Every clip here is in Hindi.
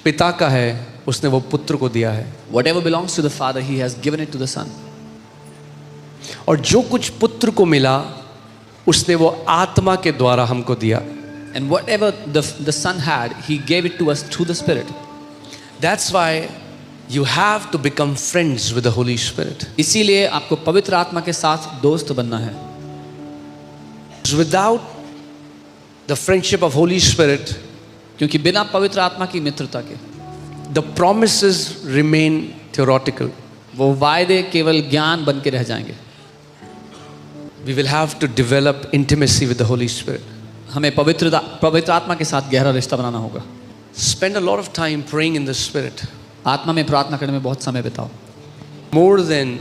पिता का है उसने वो पुत्र को दिया है, Whatever belongs to the Father, He has given it to the Son. और जो कुछ पुत्र को मिला उसने वो आत्मा के द्वारा हमको दिया. And whatever the Son had, He gave it to us through the Spirit. That's why you have to become friends with the Holy Spirit. इसीलिए आपको पवित्र आत्मा के साथ दोस्त बनना है. Without the friendship of Holy Spirit, क्योंकि बिना पवित्र आत्मा की मित्रता के the promises remain theoretical. वो वायदे केवल ज्ञान बन के रह जाएंगे. We will have to develop intimacy with the Holy Spirit. हमें पवित्र आत्मा के साथ गहरा रिश्ता बनाना होगा. Spend a lot of time praying in the Spirit. आत्मा में प्रार्थना करने में बहुत समय बिताओ. More than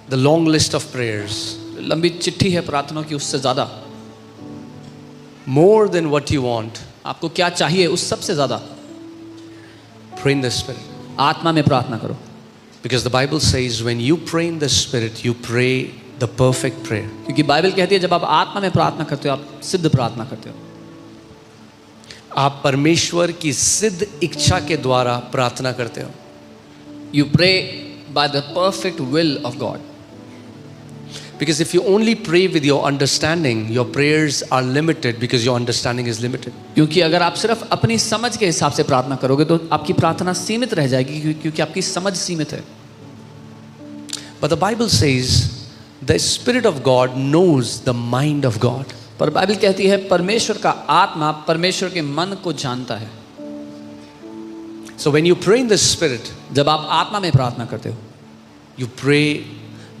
the long list of prayers. लंबी चिट्ठी है प्रार्थना की, उससे ज़्यादा. More than what you want. आपको क्या चाहिए उस सबसे ज़्यादा Pray in the Spirit. आत्मा में प्रार्थना करो. Because the Bible says when you pray in the Spirit, you pray the perfect prayer. क्योंकि बाइबल कहती है जब आप आत्मा में प्रार्थना करते हो आप सिद्ध प्रार्थना करते हो. आप परमेश्वर की सिद्ध इच्छा के द्वारा प्रार्थना करते हो. You pray by the perfect will of God. Because if you only pray with your understanding, your prayers are limited because your understanding is limited. क्योंकि अगर आप सिर्फ अपनी समझ के हिसाब से प्रार्थना करोगे तो आपकी प्रार्थना सीमित रह जाएगी क्योंकि आपकी समझ सीमित है. But the Bible says the Spirit of God knows the mind of God. पर बाइबल कहती है परमेश्वर का आत्मा परमेश्वर के मन को जानता है. So when you pray in the Spirit, जब आप आत्मा में प्रार्थना करते हो you pray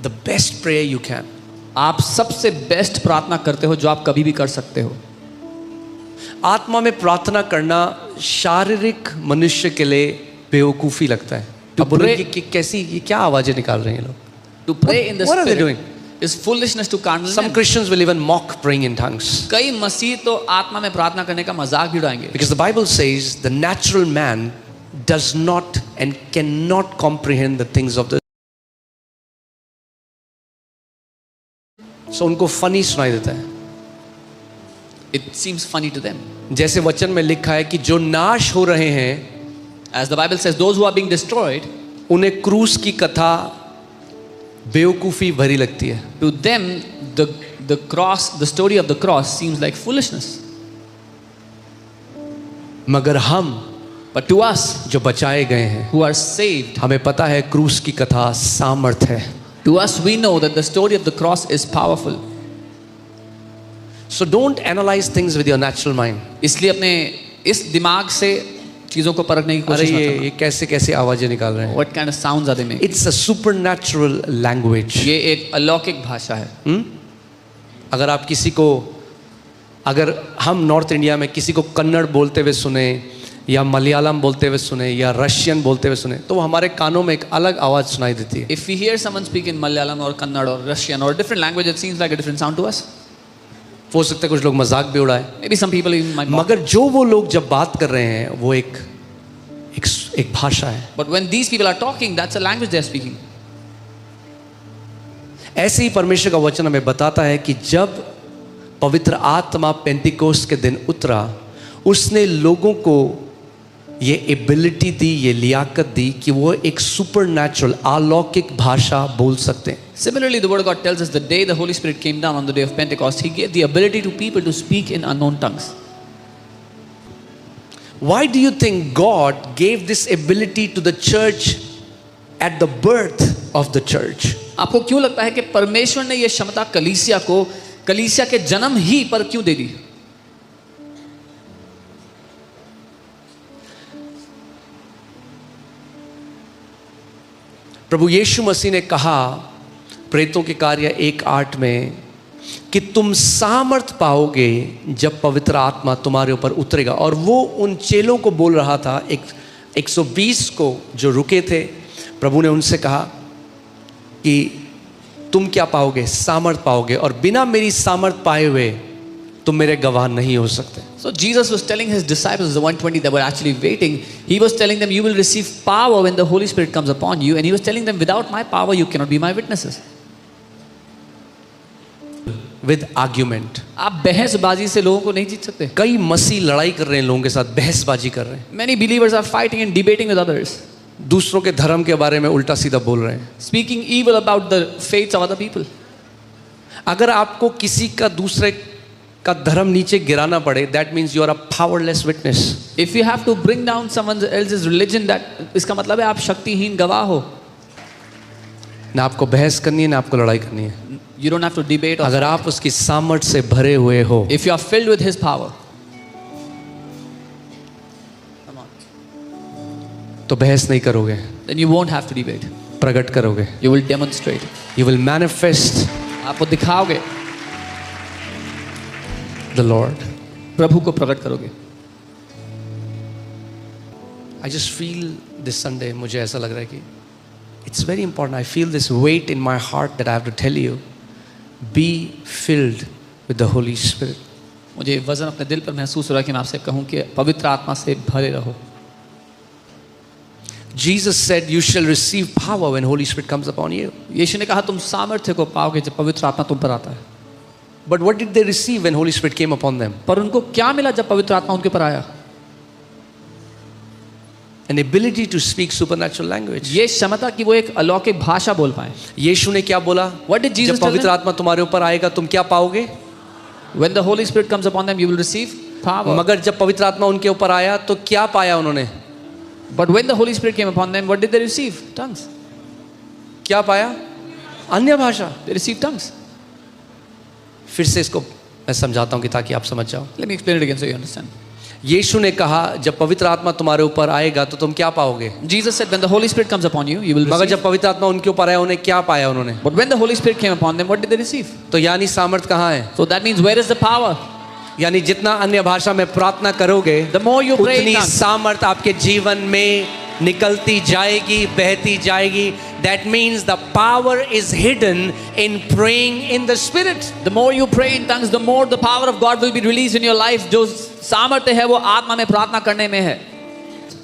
the best prayer you can. आप सबसे बेस्ट प्रार्थना करते हो जो आप कभी भी कर सकते हो. आत्मा में प्रार्थना करना शारीरिक मनुष्य के लिए बेवकूफ़ी लगता है. अब बोलोगे कि कैसी ये क्या आवाजें निकाल रहे हैं लोग. To pray in the What are they doing? Spirit is foolishness to carnal Some men. Christians will even mock praying in tongues. कई मसीह तो आत्मा में प्रार्थना करने का मजाक भी उड़ाएंगे. Because the Bible says the natural man does not and cannot comprehend the things of the. So उनको funny सुनाई देता है. It seems funny to them. जैसे वचन में लिखा है कि जो नाश हो रहे हैं, As the Bible says, those who are being destroyed, उन्हें क्रूस की कथा बेवकूफ़ी भरी लगती है. to them the cross, the story of the cross seems like foolishness. मगर हम But to us जो बचाए गए हैं, who are saved, हमें पता है क्रूस की कथा सामर्थ है. to us we know that the story of the cross is powerful. So don't analyze things with your natural mind. इसलिए अपने इस दिमाग से चीजों को परखने की अरे कोशिश मत ये कैसे कैसे आवाजें निकाल रहे हैं. What kind of sounds are they making? It's a supernatural language. ये एक अलौकिक भाषा है. अगर आप किसी को, अगर हम नॉर्थ इंडिया में किसी को कन्नड़ बोलते हुए सुने या मलयालम बोलते हुए सुने या रशियन बोलते हुए सुने तो हमारे कानों में एक अलग आवाज सुनाई देती है. If we hear someone speak in Malayalam or Kannada or Russian or different language, it seems like a different sound to us. हो सकता है कुछ लोग मजाक भी उड़ाए. Maybe some people even might mock. मगर जो वो लोग जब बात कर रहे हैं वो एक भाषा है. But when these people are talking, that's a language they are speaking. ऐसे ही परमेश्वर का वचन हमें बताता है कि जब पवित्र आत्मा पेंटिकोस्ट के दिन उतरा, उसने लोगों को ये एबिलिटी दी, ये लियाकत दी कि वो एक सुपरनैचुरल अलौकिक भाषा बोल सकते हैं. Similarly, the Word of God tells us the day the Holy Spirit came down on the day of Pentecost, He gave the ability to people to speak in unknown tongues. Why do you think God gave this ability to the church at the birth of the church? आपको क्यों लगता है कि परमेश्वर ने यह क्षमता कलीसिया के जन्म ही पर क्यों दे दी? प्रभु यीशु मसीह ने कहा प्रेतों के कार्य 1:8 में कि तुम सामर्थ पाओगे जब पवित्र आत्मा तुम्हारे ऊपर उतरेगा. और वो उन चेलों को बोल रहा था, 120 को जो रुके थे, प्रभु ने उनसे कहा कि तुम क्या पाओगे? सामर्थ पाओगे, और बिना मेरी सामर्थ पाए हुए तुम मेरे गवाह नहीं हो सकते. So Jesus was telling his disciples, the 120 that were actually waiting, he was telling them, you will receive power when the Holy Spirit comes upon you, and he was telling them, without my power you cannot be my witnesses. with argument. आप बहसबाजी से लोगों को नहीं जीत सकते. कई मसीह लड़ाई कर रहे हैं लोगों के साथ, बहसबाजी कर रहे हैं, Many believers are fighting and debating with others, दूसरों के धर्म के बारे में उल्टा सीधा बोल रहे हैं. speaking evil about the faiths of other people. अगर आपको किसी का दूसरे का धर्म नीचे गिराना पड़े, that means you are a powerless witness. If you have to bring down someone else's religion, that इसका मतलब है आप शक्तिहीन गवाह हो. ना आपको बहस करनी है, ना आपको लड़ाई करनी है. You don't have to debate. अगर आप उसकी सामर्थ्य से भरे हुए हो, If you are filled with His power, तो बहस नहीं करोगे, then you won't have to debate. प्रकट करोगे. You will demonstrate. You will manifest आपको दिखाओगे, the Lord. प्रभु को प्रकट करोगे. I just feel this Sunday, मुझे ऐसा लग रहा है कि it's very important. I feel this weight in my heart that I have to tell you. Be filled with the Holy Spirit. मुझे वजन अपने दिल पर महसूस हो रहा है कि मैं आपसे कहूं कि पवित्र आत्मा से भरे रहो. Jesus said, "You shall receive power when Holy Spirit comes upon you." यीशु ने कहा तुम सामर्थ्य को पाओगे जब पवित्र आत्मा तुम पर आता है. But what did they receive when Holy Spirit came upon them? पर उनको क्या मिला जब पवित्र आत्मा उनके पर आया? An ability to speak supernatural language. ये क्षमता कि वो एक अलौकिक भाषा बोल पाए. यीशु ने क्या बोला? What did Jesus जब tell पवित्र them? आत्मा तुम्हारे ऊपर आएगा, तुम क्या पाओगे? When the Holy Spirit comes upon them, you will receive power. मगर जब पवित्र आत्मा उनके ऊपर आया तो क्या पाया उन्होंने? But when the Holy Spirit came upon them, what did they receive? Tongues. क्या पाया? अन्य भाषा. They received tongues. फिर से इसको मैं समझाता हूँ कि ताकि आप समझ जाओ. Let me explain it again so you understand. यीशु ने कहा जब पवित्र आत्मा तुम्हारे ऊपर आएगा तो तुम क्या पाओगे? Jesus said, when the Holy Spirit comes upon you, you will मगर receive. जब पवित्र आत्मा उनके ऊपर आया उन्हें क्या पाया उन्होंने? But when the Holy Spirit came upon them, what did they receive? तो यानी सामर्थ कहाँ है? So that means where is the power? यानी जितना अन्य भाषा में प्रार्थना करोगे, The more you pray in उतनी tongues, सामर्थ आपके जीवन में निकलती जाएगी, बहती जाएगी. That means the power is hidden in praying in the Spirit. the more you pray in tongues, the more the power of God will be released in your life. जो सामर्थ्य है वो आत्मा में प्रार्थना करने में है.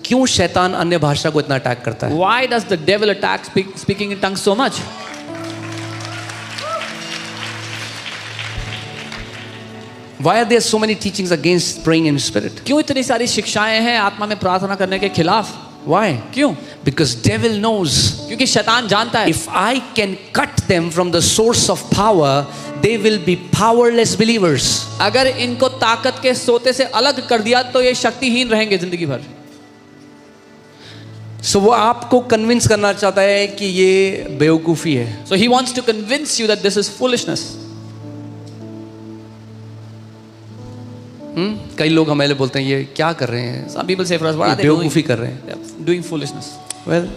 क्यों शैतान अन्य भाषा को इतना अटैक करता है? Why does the devil attack speaking in tongues so much? Why are there so many teachings against praying in Spirit? क्यों इतनी सारी शिक्षाएं हैं आत्मा में प्रार्थना करने के खिलाफ? Why? क्यों? Because devil knows क्योंकि शैतान जानता है if I can cut them from the source of power, they will be powerless believers. अगर इनको ताकत के सोते से अलग कर दिया तो ये शक्तिहीन रहेंगे जिंदगी भर. So वो आपको कन्विंस करना चाहता है कि ये बेवकूफ़ी है. So he wants to convince you that this is foolishness. कई लोग हमें बोलते हैं ये क्या कर रहे हैं? Some people say for us, what are they बेवकूफ़ी doing? कर रहे हैं. They're doing foolishness. Well,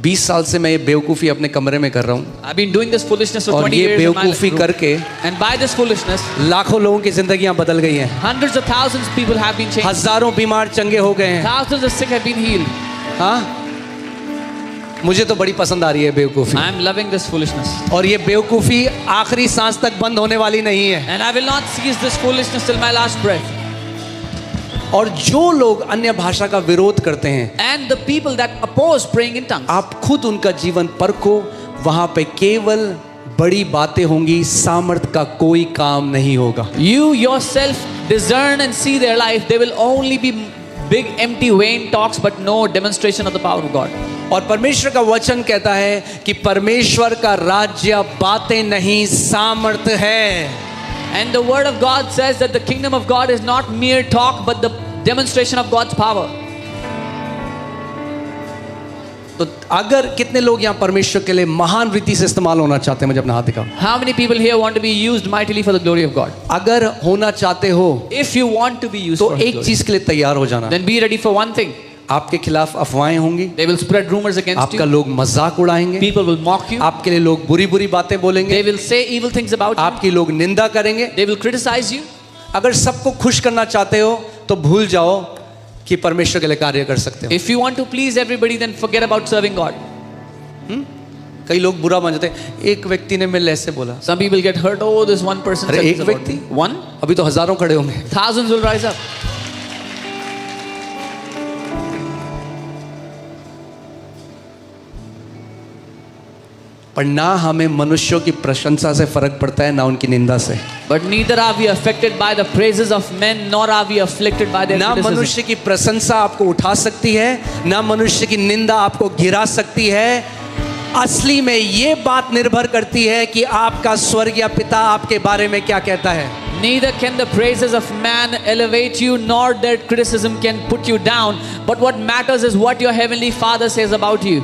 20 साल से मैं ये बेवकूफ़ी अपने कमरे में कर रहा हूँ. I've been doing this foolishness for और 20 ये years in my बेवकूफ़ी room. करके And by this foolishness, लाखों लोगों की जिंदगियां बदल गई हैं. hundreds of thousands of people have been changed. हजारों बीमार चंगे हो गए हैं. Thousands of sick have been healed. हाँ, मुझे तो बड़ी पसंद आ रही है बेवकूफ़ी. I am loving this foolishness. और ये बेवकूफ़ी आखिरी सांस तक बंद होने वाली नहीं है. And I will not cease this foolishness till my last breath. और जो लोग अन्य भाषा का विरोध करते हैं, And the people that oppose praying in tongues, आप खुद उनका जीवन परखो. वहां पे केवल बड़ी बातें होंगी, सामर्थ का कोई काम नहीं होगा. you yourself discern and see their life. They will only be big empty vain talks but no demonstration of the power of God. और परमेश्वर का वचन कहता है कि परमेश्वर का राज्य बातें नहीं, सामर्थ है. And the word of God says that the kingdom of God is not mere talk but the demonstration of God's power. तो अगर कितने लोग यहाँ परमेश्वर के लिए महान रीति से इस्तेमाल होना चाहते हैं? मुझे अपना हाथ दिखाओ. How many people here want to be used mightily for the glory of God? अगर होना चाहते हो If you want to be used तो for His एक glory, चीज के लिए तैयार हो जाना. then be ready for one thing. आपके खिलाफ अफवाहें होंगी, They will spread rumors against आपका you. लोग मजाक उड़ाएंगे, People will mock you. आपके लिए लोग बुरी बुरी बातें बोलेंगे, They will say evil things about you. आपकी लोग निंदा करेंगे. They will criticize you. अगर सबको खुश करना चाहते हो तो भूल जाओ कि परमेश्वर के लिए कार्य कर सकते हो. If you want to please everybody, then forget about serving God. कई लोग बुरा मान जाते हैं. एक व्यक्ति ने मेरे ऐसे बोला. Some people get hurt. Oh, this one person अरे said एक this about व्यक्ति? me. One? अभी तो हजारों खड़े होंगे. Thousands will rise up. पर ना हमें मनुष्यों की प्रशंसा से फर्क पड़ता है, ना उनकी निंदा से। But neither are we affected by the praises of men, nor are we afflicted by their ना criticism. मनुष्य की प्रशंसा आपको उठा सकती है, ना मनुष्य की निंदा आपको गिरा सकती है। असली में ये बात निर्भर करती है कि आपका स्वर्गीय पिता आपके बारे में क्या कहता है। Neither can the praises of man elevate you, nor their criticism can put you down. But what matters is what your heavenly Father says about you.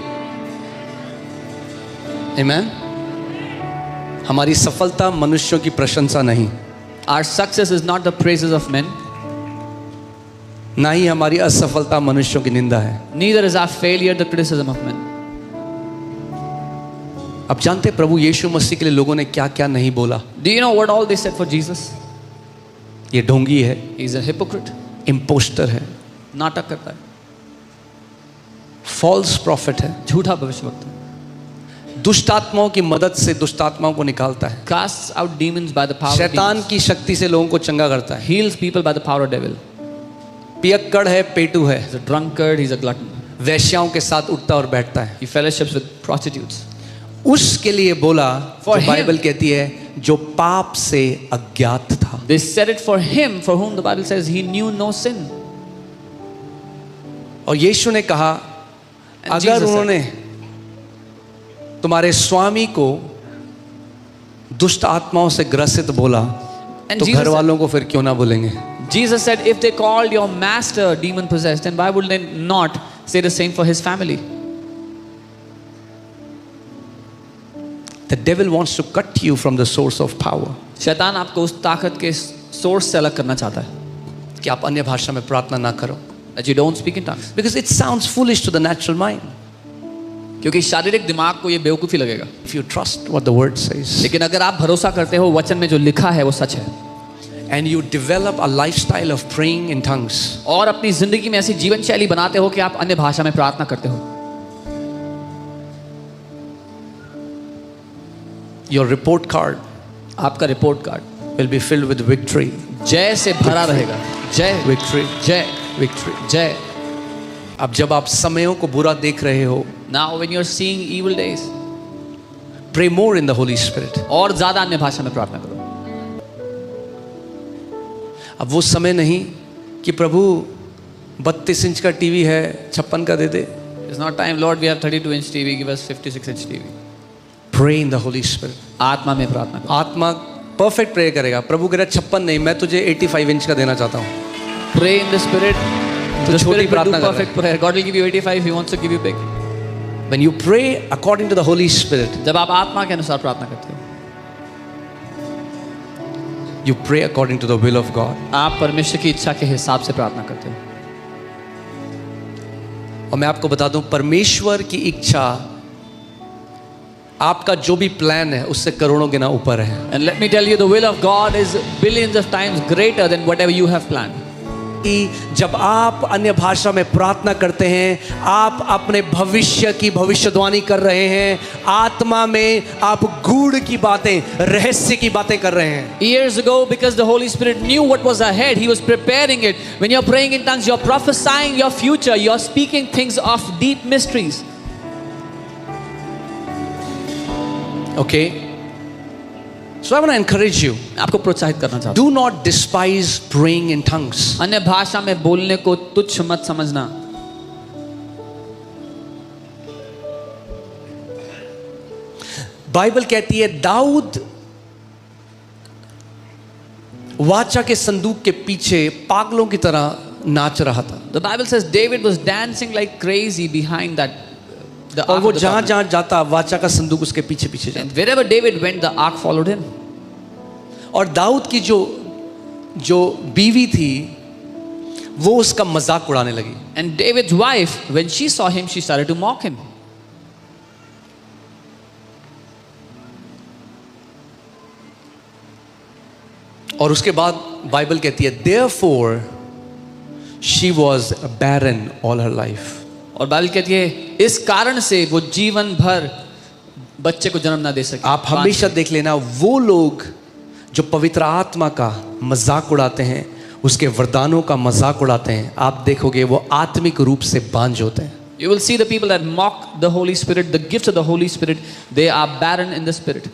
आमेन। हमारी सफलता मनुष्यों की प्रशंसा नहीं, Our success is not the praises of men, ना ही हमारी असफलता मनुष्यों की निंदा है। neither is our failure the criticism of men. अब जानते हैं प्रभु यीशु मसीह के लिए लोगों ने क्या क्या नहीं बोला। Do you know what all they said for Jesus? ये ढोंगी है, He's a hypocrite. इम्पोस्टर है, नाटक करता है, फॉल्स प्रॉफिट है, झूठा भविष्यवक्ता है. दुष्ट आत्माओं की मदद से दुष्ट आत्माओं को निकालता है, Casts out demons by the power of शैतान demons. की शक्ति से लोगों को चंगा करता है, Heals people by the power of devil. पियक्कड़ है, पेटू है, He's a drunkard, he's a glutton. वैश्याओं के साथ उठता और बैठता है। He fellowships with prostitutes. उसके लिए बोला For जो him. बाइबल कहती है जो पाप से अज्ञात था। They said it for him, for whom the Bible says he knew no sin. और यीशु ने कहा And अगर Jesus said, उन्होंने तुम्हारे स्वामी को दुष्ट आत्माओं से ग्रसित बोला And तो Jesus घर said- वालों को फिर क्यों ना बोलेंगे। Jesus said, if they called your master demon possessed, then why would they not say the same for his family? The devil wants to cut you from the source of power. शैतान आपको उस ताकत के सोर्स से अलग करना चाहता है कि आप अन्य भाषा में प्रार्थना ना करो, that you don't speak in tongues. because it sounds foolish to the natural mind. क्योंकि शारीरिक दिमाग को ये बेवकूफ़ी लगेगा, If you trust what the word says लेकिन अगर आप भरोसा करते हो वचन में जो लिखा है वो सच है, and you develop a lifestyle of praying in tongues, और अपनी जिंदगी में ऐसी जीवन शैली बनाते हो कि आप अन्य भाषा में प्रार्थना करते हो, your report card आपका report card will be filled with victory, जय से भरा रहेगा. जय victory, जय victory. जय. अब जब आप समयों को बुरा देख रहे हो, Now when you're seeing evil days, pray more in the Holy Spirit. और ज्यादा अन्य भाषा में प्रार्थना करो. अब वो समय नहीं कि प्रभु 32 इंच का टीवी है 56 का दे दे। It's not time, Lord, we have 32-inch TV, give us 56-inch TV. Pray in the Holy Spirit. आत्मा में प्रार्थना करो. आत्मा परफेक्ट प्रे करेगा। प्रभु कह रहा 56 नहीं, मैं तुझे 85 इंच का देना चाहता हूँ। Pray in the Spirit. तो The छोटी Spirit will do प्रार्थना कर perfect prayer. God will give you 85, He wants to give you big. When you pray according to the Holy Spirit, जब आप आत्मा के अनुसार प्रार्थना करते हो, you pray according to the will of God. आप परमेश्वर की इच्छा के हिसाब से प्रार्थना करते हो. और मैं आपको बता दूं, परमेश्वर की इच्छा आपका जो भी प्लान है उससे करोड़ों गुना ऊपर है। And let me tell you, the will of God is billions of times greater than whatever you have planned. कि जब आप अन्य भाषा में प्रार्थना करते हैं, आप अपने भविष्य की भविष्यवाणी कर रहे हैं, आत्मा में आप गूढ़ की बातें, रहस्य की बातें कर रहे हैं। Years ago, because the Holy Spirit knew what was ahead, He was preparing it. When you're praying in tongues, you're prophesying your future, you're speaking things of deep mysteries. Okay? So I want to encourage you, आपको प्रोत्साहित करना चाहता do not despise praying in tongues. हूं, अन्य भाषा में बोलने को तुच्छ मत समझना. बाइबल कहती है दाऊद वाचा के संदूक के पीछे पागलों की तरह नाच रहा था। The Bible says David was dancing like crazy behind that. The और ark वो of the जहां covenant. जहां जाता वाचा का संदूक उसके पीछे पीछे जाता। And wherever David went, the ark followed him. और दाऊद की जो बीवी थी वो उसका मजाक उड़ाने लगी। And David's wife, when she saw him, she started to mock him. और उसके बाद बाइबल कहती है therefore she was barren all her life. और बाइबल कहती है इस कारण से वो जीवन भर बच्चे को जन्म ना दे सके. आप हमेशा देख लेना, वो लोग जो पवित्र आत्मा का मजाक उड़ाते हैं, उसके वरदानों का मजाक उड़ाते हैं, आप देखोगे वो आत्मिक रूप से बांझ होते हैं। You will see the people that mock the Holy Spirit, the gifts of the Holy Spirit, they are barren in the spirit.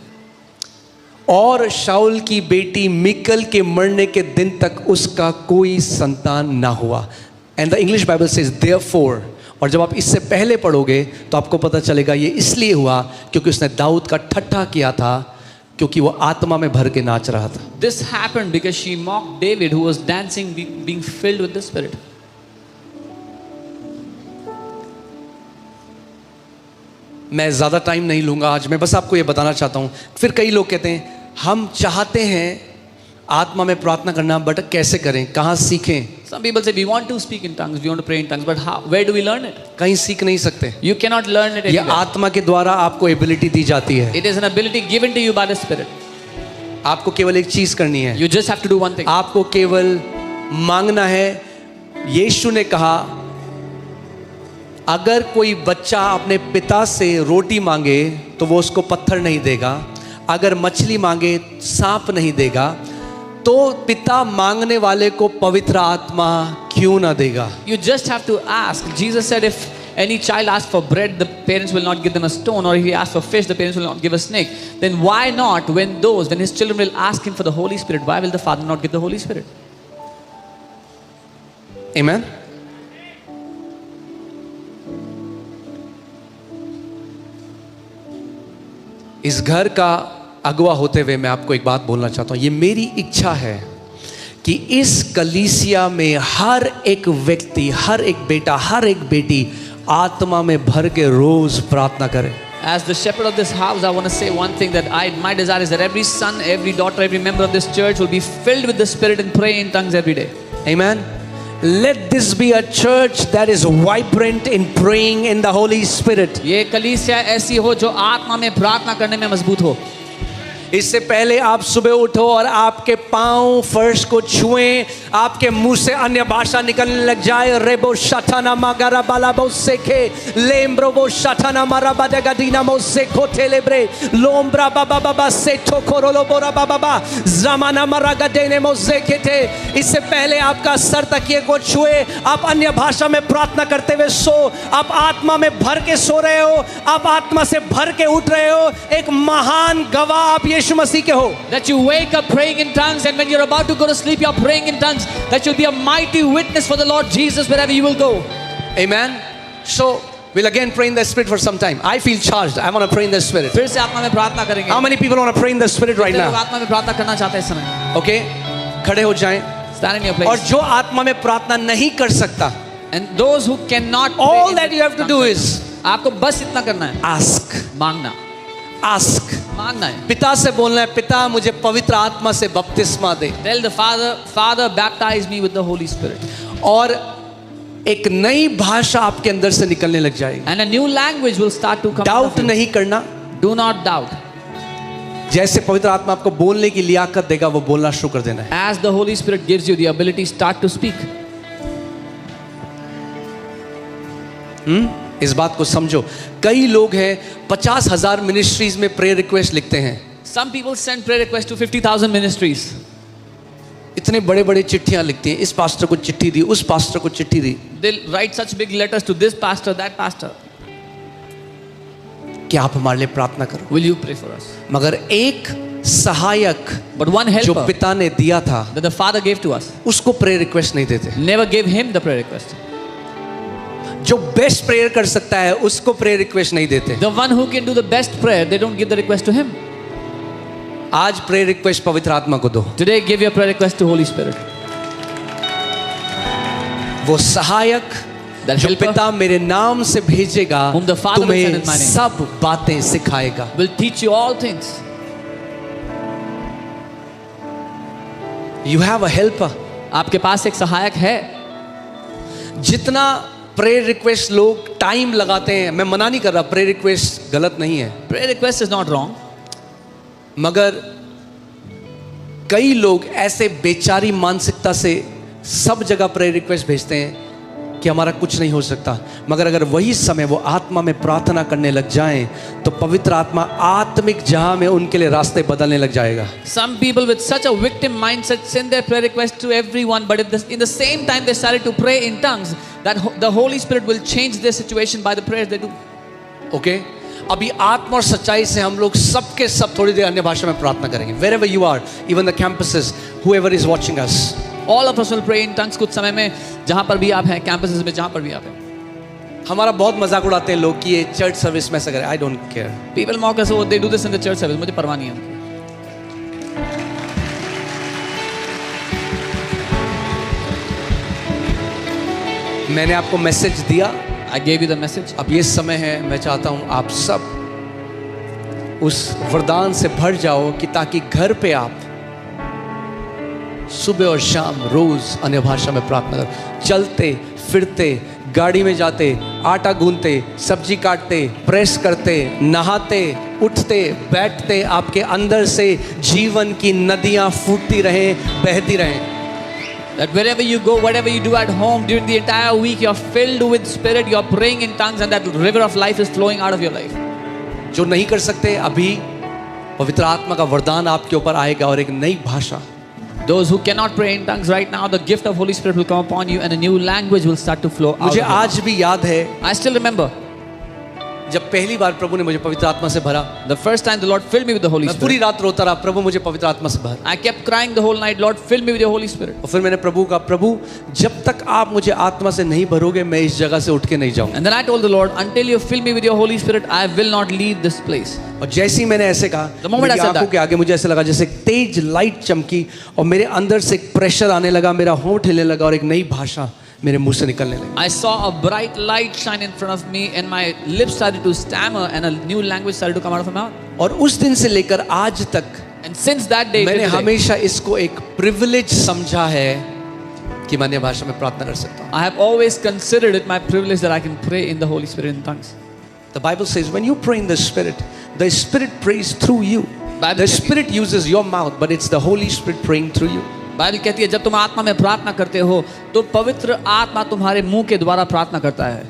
और शाऊल की बेटी मिकल के मरने के दिन तक उसका कोई संतान ना हुआ. And the English Bible says therefore. और जब आप इससे पहले पढ़ोगे तो आपको पता चलेगा ये इसलिए हुआ क्योंकि उसने दाऊद का ठट्ठा किया था, क्योंकि वो आत्मा में भर के नाच रहा था. This happened because she mocked David, who was dancing, being filled with the Spirit. मैं ज़्यादा टाइम नहीं लूँगा आज, मैं बस आपको ये बताना चाहता हूँ. फिर कई लोग कहते हैं हम चाहते हैं आत्मा में प्रार्थना करना, बट कैसे करें, कहाँ सीखें. Some people say we want to speak in tongues, we want to pray in tongues, but how? Where do we learn it? कहीं सीख नहीं सकते. You cannot learn it ये anywhere. आत्मा के द्वारा आपको एबिलिटी दी जाती है. It is an ability given to you by the Spirit. आपको केवल एक चीज़ करनी है. You just have to do one thing. आपको केवल मांगना है. यीशु ने कहा अगर कोई बच्चा अपने पिता से रोटी मांगे तो वो उसको पत्थर नहीं देगा, अगर मछली मांगे सांप नहीं देगा, तो पिता मांगने वाले को पवित्र आत्मा क्यों ना देगा. You just have to ask. Jesus said if any child asks for bread, the parents will not give them a stone, or if he asks for fish, the parents will not give a snake. Then why not, when his children will ask him for the Holy Spirit, why will the Father not give the Holy Spirit? Amen. इस घर का अगुवा होते हुए मैं आपको एक बात बोलना चाहता हूं. ये मेरी इच्छा है कि इस कलीसिया में हर एक व्यक्ति, हर एक बेटा, हर एक बेटी आत्मा में भर के रोज प्रार्थना करे. As the shepherd of this house, I want to say one thing, that my desire is that every son, every daughter, every member of this church will be filled with the Spirit and pray in tongues every day. Amen. Let this be a church that is vibrant in praying in the Holy Spirit. ये कलीसिया ऐसी हो जो आत्मा में प्रार्थना करने में मजबूत हो. इससे पहले आप सुबह उठो और आपके पांव फर्श को छुएं, आपके मुंह से अन्य भाषा निकलने लग जाए. रेबो शठाना मगारा बाला बो सेखे लेम्ब्रो बो शठाना मारा बादगादीना मो सेखो टेलेब्रे लोम्ब्रा बाबा बाबा सेठो कोरोलो बोरा बाबा बा जमाना मारा गदेने मो सेखेते. इससे पहले आपका सर तकिए को छुए, आप अन्य भाषा में प्रार्थना करते हुए सो. आप आत्मा में भर के सो रहे हो, आप आत्मा से भर के उठ रहे हो. एक महान गवाह आप यीशु मसीह के हो. That you wake up praying in tongues, and when you're about to go to sleep, you're praying in tongues. That you'll be a mighty witness for the Lord Jesus wherever you will go. Amen. So we'll again pray in the Spirit for some time. I feel charged. I want to pray in the Spirit. फिर से आत्मा में प्रार्थना करेंगे. How many people want to pray in the Spirit right कितने लोग now? आत्मा में प्रार्थना करना चाहते हैं इस समय? Okay, खड़े हो जाएं. Stand in your और place. जो आत्मा में प्रार्थना नहीं कर सकता, And those who cannot pray all in that you have to do is आपको बस इतना करना है, ask. मांगना. Ask. मांगना है. पिता से बोलना है, पिता मुझे पवित्र आत्मा से बपतिस्मा दे. Tell the Father, baptize me with the Holy Spirit. और एक नई भाषा आपके अंदर से निकलने लग जाएगी. And a new language will start to come. Doubt नहीं करना. Do not doubt. जैसे पवित्र आत्मा आपको बोलने की लियाकत देगा, वो बोलना शुरू कर देना है. As the Holy Spirit gives you the ability, start to speak. इस बात को समझो. कई लोग हैं 50,000 मिनिस्ट्रीज में प्रेयर रिक्वेस्ट लिखते हैं. Some people send prayer requests to 50,000 ministries. इतने बड़े बड़े चिट्ठियां लिखती हैं. इस पास्टर को चिट्ठी दी, उस पास्टर को चिट्ठी दी. They'll write such big letters to this pastor, that pastor. क्या आप हमारे लिए प्रार्थना करो. Will you pray for us? मगर एक सहायक But one जो helper पिता ने दिया था, that the Father gave to us, उसको प्रेयर रिक्वेस्ट नहीं देते. never gave him the prayer request. जो बेस्ट प्रेयर कर सकता है उसको प्रेयर रिक्वेस्ट नहीं देते. The one who can do the best prayer, they don't give the request to him. आज प्रेयर रिक्वेस्ट पवित्र आत्मा को दो. Today, give your prayer request to Holy Spirit. वो सहायक That जो helper पिता मेरे नाम से भेजेगा, whom the Father will send तुम्हें in my name, सब बातें सिखाएगा. will teach you all things. You have a helper. आपके पास एक सहायक है. जितना प्रेयर रिक्वेस्ट लोग टाइम लगाते हैं, मैं मना नहीं कर रहा, प्रेयर रिक्वेस्ट गलत नहीं है, Prayer request is not wrong. मगर कई लोग ऐसे बेचारी मानसिकता से सब जगह प्रेयर रिक्वेस्ट भेजते हैं. कि हमारा कुछ नहीं हो सकता, मगर अगर वही समय वो आत्मा में प्रार्थना करने लग जाएं तो पवित्र आत्मा आत्मिक जहां में उनके लिए रास्ते बदलने लग जाएगा। Some people with such a victim mindset send their prayer requests to everyone, but in the same time they started to pray in tongues, that the Holy Spirit will change their situation by the prayers they do. Okay अभी आत्मा और सच्चाई से हम लोग सबके सब थोड़ी देर अन्य भाषा में प्रार्थना करेंगे। Wherever you are, even the campuses, whoever is watching us. All of us will pray in tongues कुछ समय में, जहां पर भी आप हैं, campuses में जहां पर भी आप हैं। हमारा बहुत मजाक उड़ाते हैं लोग कि ये चर्च सर्विस में ऐसा करें। I don't care. People mock us, oh, they do this in the church service. मुझे परवाह नहीं है। मैंने आपको मैसेज दिया, I gave you the message. अब ये समय है, मैं चाहता हूं आप सब उस वरदान से भर जाओ कि ताकि घर पे आप सुबह और शाम रोज अन्य भाषा में प्रार्थना करो। चलते फिरते, गाड़ी में जाते, आटा गूंथते, सब्जी काटते, प्रेस करते, नहाते, उठते, बैठते, आपके अंदर से जीवन की नदियां फूटती रहें, बहती रहें। That wherever you go, whatever you do at home, during the entire week, you're filled with Spirit, you're praying in tongues, and that river of life is flowing out of your life. जो नहीं कर सकते, अभी पवित्र आत्मा का वरदान आपके ऊपर आएगा और एक नई भाषा। Those who cannot pray in tongues right now, the gift of Holy Spirit will come upon you, and a new language will start to flow out. मुझे of you. आज भी याद है I still remember जब पहली बार प्रभु ने मुझे पवित्र आत्मा से भरा, the first time the Lord filled me with the Holy मैं पूरी Spirit. रात रोता रहा, प्रभु मुझे पवित्र आत्मा से भर। I kept crying the whole night, Lord, fill me with your Holy Spirit. और फिर मैंने प्रभु का, प्रभु जब तक आप मुझे आत्मा से नहीं भरोगे मैं इस जगह से उठ के नहीं जाऊंगा। And then I told the Lord, until you fill me with your Holy Spirit, I will not leave this place. और जैसे ही मैंने ऐसे कहा, The moment I मेरी said आंखों that, के आगे मुझे ऐसे लगा जैसे एक तेज लाइट चमकी और मेरे अंदर से एक प्रेशर आने लगा, मेरा होंठ हिलने लगा और एक नई भाषा मेरे मुंह से निकलने लगी। I saw a bright light shine in front of me, and my lips started to stammer, and a new language started to come out of my mouth. और उस दिन से लेकर आज तक And since that day, मैंने till today, हमेशा इसको एक प्रिविलेज समझा है कि मैं अन्य भाषा में प्रार्थना कर सकता हूँ। I have always considered it my privilege that I can pray in the Holy Spirit in tongues. The Bible says when you pray in the Spirit prays through you. Bible The कहती है- Spirit uses your mouth, but it's the Holy Spirit praying through you. Bible कहती है जब तुम आत्मा में प्रार्थना करते हो तो पवित्र आत्मा तुम्हारे मुंह के द्वारा प्रार्थना करता है।